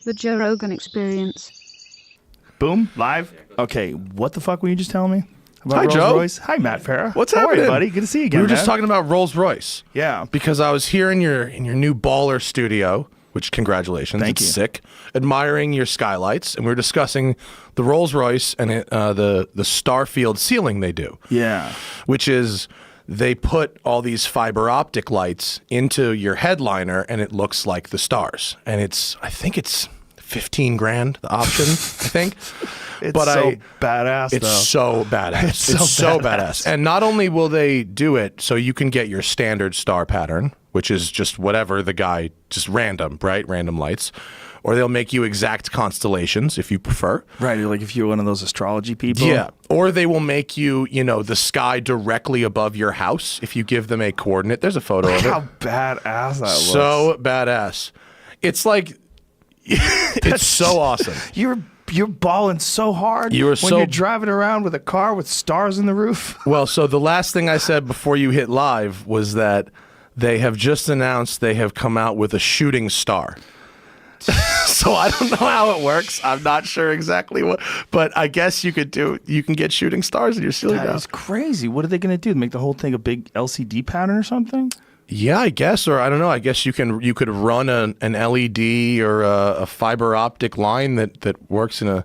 The Joe Rogan Experience. Boom, live. Okay, what the fuck were you just telling me about Hi, Joe. Rolls-Royce? Hi, Matt Farah. What's How are you, happening, buddy? Good to see you again. We were just man. talking about Rolls-Royce. Yeah. Because I was here in your new baller studio, which congratulations, Thank it's you. sick. Admiring your skylights, and we were discussing the Rolls-Royce and the Starfield ceiling they do. Yeah. Which is they put all these fiber optic lights into your headliner, and it looks like the stars. And I think it's 15 grand the option. I think. It's but so badass. It's though. so badass. It's so badass. And not only will they do it so you can get your standard star pattern, which is just whatever the guy, just random, right? Random lights. Or they'll make you exact constellations if you prefer. Right, like if you're one of those astrology people. Yeah. Or they will make you, the sky directly above your house if you give them a coordinate. There's a photo of it. How badass that looks. So badass. It's like, it's so awesome. You're balling so hard You are when you're driving around with a car with stars in the roof. Well, so the last thing I said before you hit live was that they have just announced they have come out with a shooting star. So I don't know how it works. I'm not sure exactly what, but I guess you can get shooting stars in your ceiling now. That is crazy. What are they going to do? Make the whole thing a big LCD pattern or something? Yeah, I guess, or I don't know. I guess you could run an LED or a fiber optic line that works in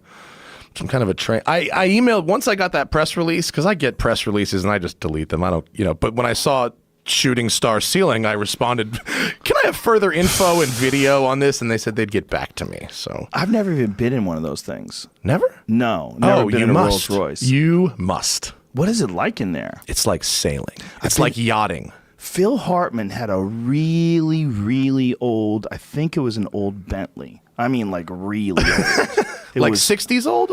some kind of a train. I emailed once I got that press release, because I get press releases and I just delete them. I don't, but when I saw shooting star ceiling, I responded, "Can I have further info and video on this?" And they said they'd get back to me. So I've never even been in one of those things. never. No, never been you in a must. Rolls-Royce. You must. What is it like in there? It's like sailing. It's like yachting. Phil Hartman had a really, really old, I think it was an old Bentley. I mean, like really old. It Like was 60s old?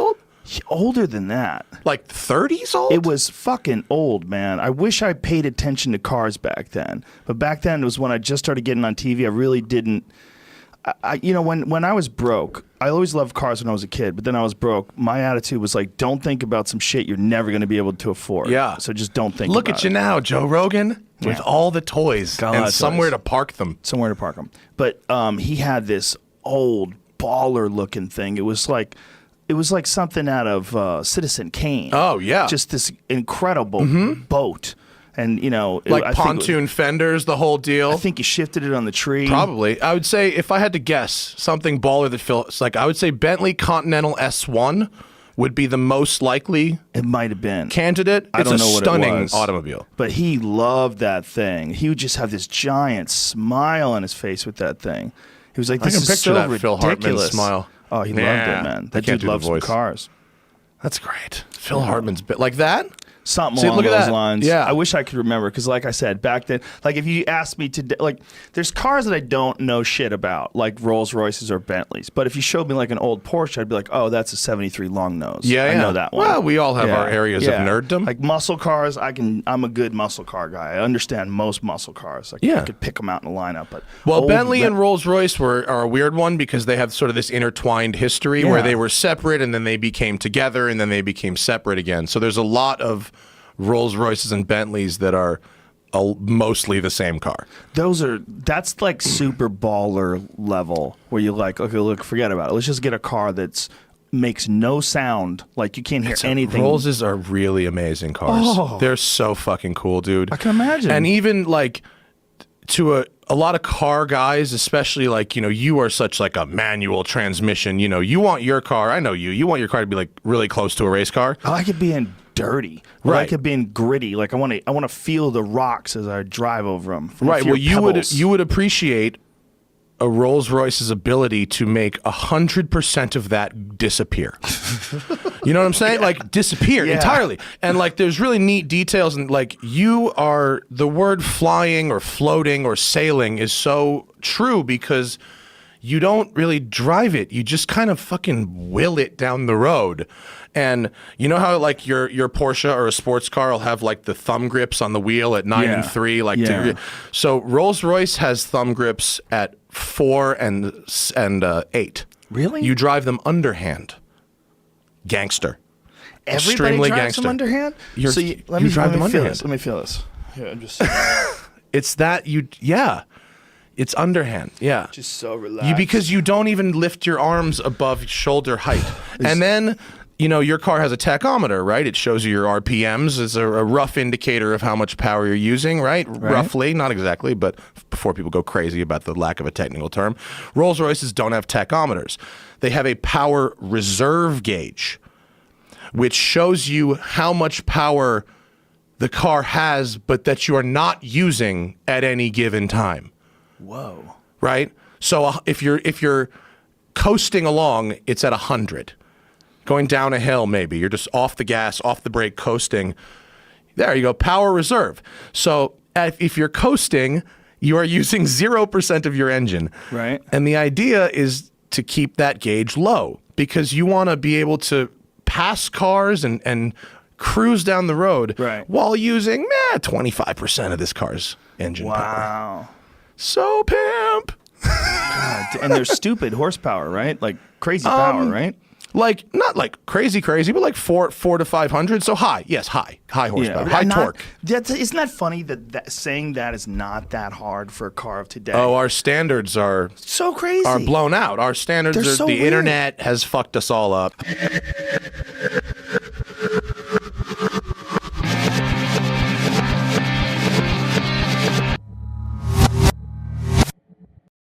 older than that. Like 30s old? It was fucking old, man. I wish I paid attention to cars back then. But back then it was when I just started getting on TV. I really didn't. When I was broke, I always loved cars when I was a kid, but then I was broke. My attitude was like, don't think about some shit you're never going to be able to afford. Yeah. So just don't think Look about at you it. now, Joe Rogan, with all the toys Got a lot and of somewhere toys. to park them. Somewhere to park them. But he had this old baller-looking thing. It was like something out of Citizen Kane. Oh, yeah. Just this incredible boat. And, Like I think pontoon fenders, the whole deal. I think you shifted it on the tree. Probably. I would say, if I had to guess, something baller that feels like, I would say Bentley Continental S1 would be the most likely It might have been. candidate. I don't It's know a what it stunning was. automobile. But he loved that thing. He would just have this giant smile on his face with that thing. He was like, I this can is picture so that ridiculous. Phil Hartman smile. Oh, he Yeah. loved it, man. I That can't dude do the loves some voice. cars. That's great. Phil Hartman's bit like that? Something See, along look at those that. lines. Yeah. I wish I could remember because, like I said, back then, like if you asked me today, like there's cars that I don't know shit about, like Rolls Royces or Bentleys. But if you showed me like an old Porsche, I'd be like, oh, that's a '73 long nose. Yeah, I yeah. know that one. Well, we all have our areas of nerddom. Like muscle cars, I'm a good muscle car guy. I understand most muscle cars. Like, Yeah. I could pick them out in a lineup. But Well, old Bentley and Rolls-Royce are a weird one because they have sort of this intertwined history where Yeah. they were separate and then they became together and then they became separate again. So there's a lot of Rolls-Royces and Bentleys that are mostly the same car. that's like super baller level where you're like, okay, look, forget about it. Let's just get a car that's makes no sound, like you can't hear anything. Rollses are really amazing cars. Oh. They're so fucking cool, dude. I can imagine. And even like to a lot of car guys, especially like, you are such like a manual transmission, you want your car, I know you want your car to be like really close to a race car. I like it being dirty. I Right. like it being gritty. Like I want to feel the rocks as I drive over them. Right. Well, you would appreciate a Rolls-Royce's ability to make 100% of that disappear. You know what I'm saying? Like disappear entirely. And like there's really neat details, and like the word flying or floating or sailing is so true because you don't really drive it. You just kind of fucking will it down the road. And you know how like your Porsche or a sports car will have like the thumb grips on the wheel at 9 and 3, like so Rolls-Royce has thumb grips at 4 and 8. Really? You drive them underhand. Gangster. Everybody Extremely drives gangster. them underhand. You drive them feel underhand. this. Let me feel this. Yeah, I'm just. It's that It's underhand. Yeah. Just so relaxed. Because you don't even lift your arms above shoulder height. And then, you know, your car has a tachometer, right? It shows you your RPMs as a rough indicator of how much power you're using, right? Roughly, not exactly, but before people go crazy about the lack of a technical term. Rolls-Royces don't have tachometers. They have a power reserve gauge, which shows you how much power the car has, but that you are not using at any given time. Whoa. Right? So if you're coasting along, it's at 100. Going down a hill, maybe you're just off the gas, off the brake, coasting. There you go, power reserve. So if you're coasting, you are using 0% of your engine. Right. And the idea is to keep that gauge low because you want to be able to pass cars and cruise down the road while using 25% of this car's engine power. Wow. So pimp. God, and they're stupid horsepower, right? Like crazy power, right? Like not like crazy, but like 4 to 500. So high, yes, high horsepower, high torque. Isn't that funny that saying that is not that hard for a car of today? Oh, our standards are so crazy. Are blown out. Our standards They're are so the weird. internet has fucked us all up.